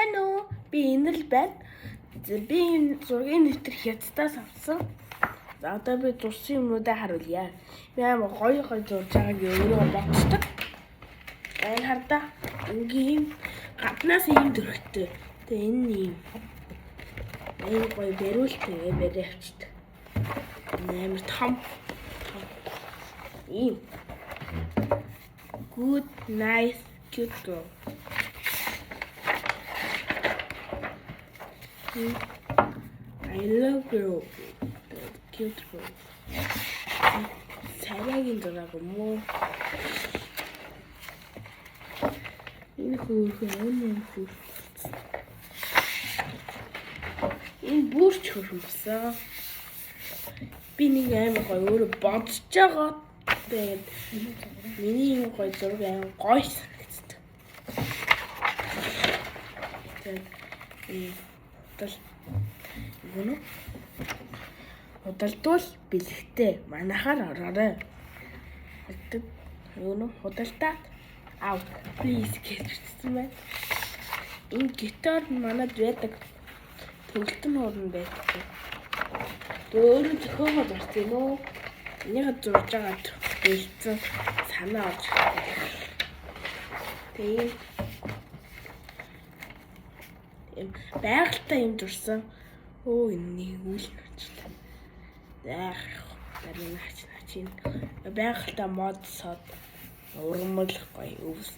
Сайн уу? Би энэ л байна. Би энэ зургийн нэвтэр хятадаас авсан. За одоо би зурсан юмнуудаа харуулъя. Би амар гоё зурж байгааг өөрөө боддог. Энэ хардаа ингийн гаднаас ийм төрхтэй. Тэгээ энэ ийм. Энэ гоё бэрүүлтэй бэрээ авчдаг. Амар том. Ийм. Good, nice, cute girl. I love girl. Cute girl. 사랑인 거라고 뭐. 이거 энэ бүрч хөрмсөн. Би нэг амар гоё өөрөө бодож байгаа. Тэгээд миний юм гоё зураг амар гоё санагддаг. Тэгээд худалдвал бэлэгтэй манайхаар ороорой. Худалдаад ав please гэж бичсэн байна. Энэ гитар манад байдаг. Төгөлтөн хуурна байдаг. Өөрөө зөхөөгөө зурсан юм уу? Энийг зурж байгаа бэлдсэн санаа орж ирсэн. Тэгээд байгальтай юм зурсан. Оо энэ үйл нөчлөө. Дарин хачин. Байгальтай мод сод ургамал гоё өвс.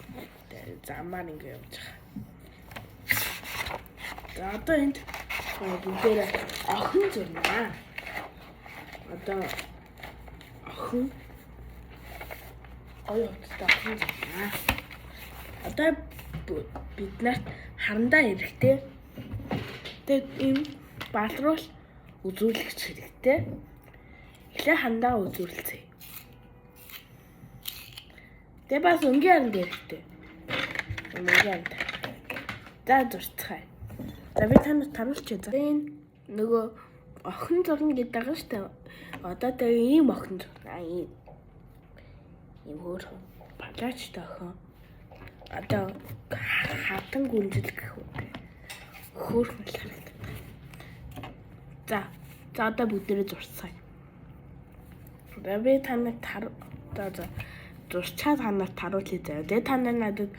Замаар ингэ явж байгаа. За одоо энд бүгдээ охин зурнаа. Одоо охин охин зурнаа. Одоо бид нарт харандаа хэрэгтэй. Тэгээд энэ балруул үзүүлэгч хэрэгтэй. Эхлээ харандаа үзүүлцгээе. Тэгээд бас өнгийн харанд хэрэгтэй. Өнгийн харанд. За зурцгаая. За би танад таруулчих. За энэ нөгөө охин зурна гэдэг байгаа шүү дээ. Одоо тэгээ ийм охин зурна. Ийм хөөрхөн палачтай охин. Одоо хатан гүнжил гэх үү. Хөөрхөн л харагдав. За одоо бүгдээрээ зурцгаая. За би танад зурчаад танад таруулъя заяа. Тэгээ та надад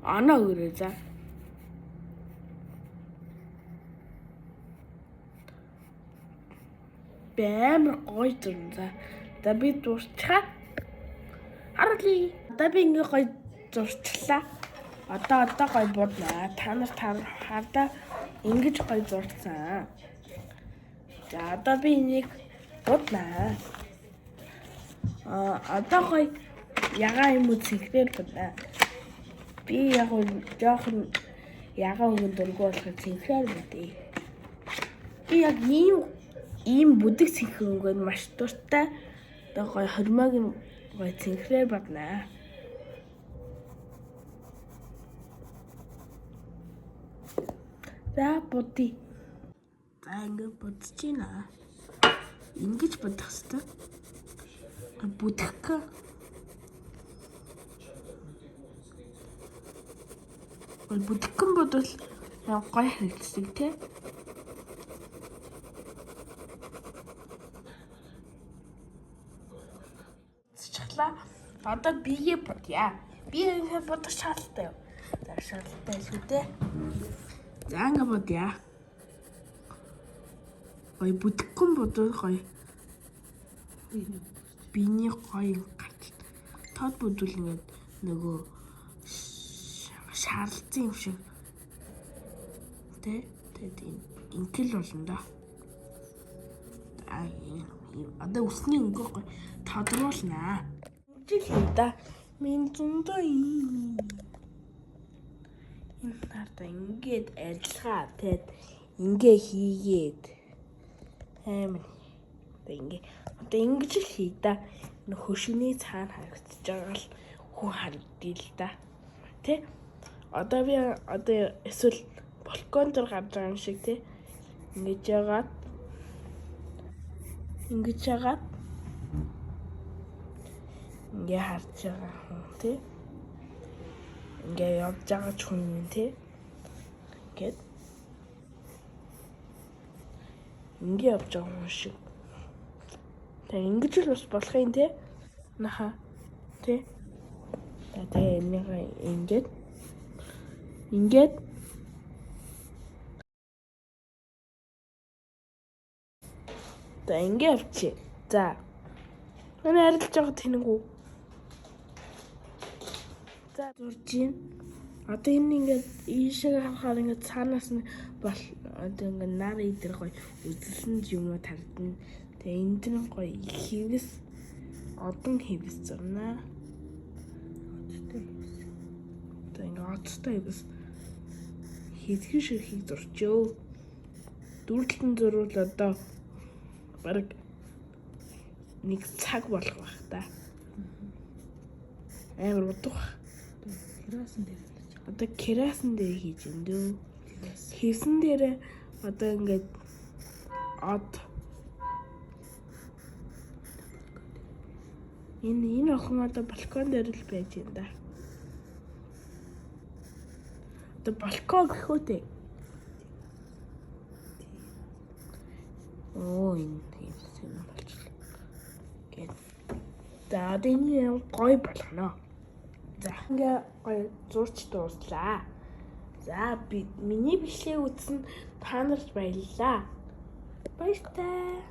оноо өгөөрэй за. Бэмэр гоё зурна. За би зурчаад харуулъя. Одоо би ингээ гоё зурчлаа. Одоо гоё боднаа. Та нар хардаа ингэж гоё зурцсан. За одоо би энийг боднаа. Одоо гоё ягаа юм уу цэнхрээр боднаа. Би яг жоохон ягаа өгөн дургу болох цэнхрээр бодъё. Би яг ийм бүдэг цэнхрэнгүй маш дуртай. Одоо гоё хормог гоё цэнхрээр боднаа. За бодъё. За ингэ бодож байна. Ингэж бодох хэрэгтэй. Бүдэх. Бүдэхгэн бодвол гоё харагддаг тий. Чаглаа. Одоо биеэ бодъя. Би ингэ бодох шаардлагатай юу? За шаардлагатай шүү дээ. За ингэ бодъя. Гоё бүдэхгэн бодвол гоё. Биний гоё гарч. Тод бодвол ингэ нөгөө шаардсан юм шиг. Тэгээд инкэл болно да. Одоо үсний өнгө гоё тодруулнаа. Жил да. Min зундаа энэ нарта ингээд арилгаа тэгээд ингээ хийгээд амар ингээ одоо ингэж л хий да. Хөшгөний цаана харагдаж байгаа л хүн харагдъя л да. Тэ? Одоо би эсвэл балкон дээр гарч байгаа юм шиг тий. Ингэж яагаад ингээ харж байгаа хүн тий. Ингээ явж байгаа ч хүн юм тий. гэд. Ингээ явж байгаа юм шиг. Тэг ингэж л бас болох юм те. Наха. Тэ. Тэгээ энийг ингээд за ингээ авчи. За. Манай арилж байгаа тэнэгүү. За зурж ийн. Одоо энэ ингээд ийшээ харахаар ингээд цаанаас нь бол одоо ингээд нар идэр гоё үзэлсэн юмнууд харагдана. Тэгээ энэ дэр гоё хэвс одон хэвс зурнаа. Одоо ингээд оцтой хэвс хэзхэн ширхийг зурчөө. Дүүрэлтэн зурвал одоо бараг нэг цаг болох байх та. Амар удах. Керасан дээр л. Одоо керасан дээр хийж өндөө. Хэвсэн дээр одоо ингээд од энэ охин одоо балкон дээр л байж юм да. Одоо балкон гэх үү те. Оо энэ хэвсэн болчихлоо. Гэт. За одоо энэ гоё болгоно. За ингээ гоё зурч дууслаа. За би миний бичлэгийг үзсэн та нарт баярлалаа. Баяртай.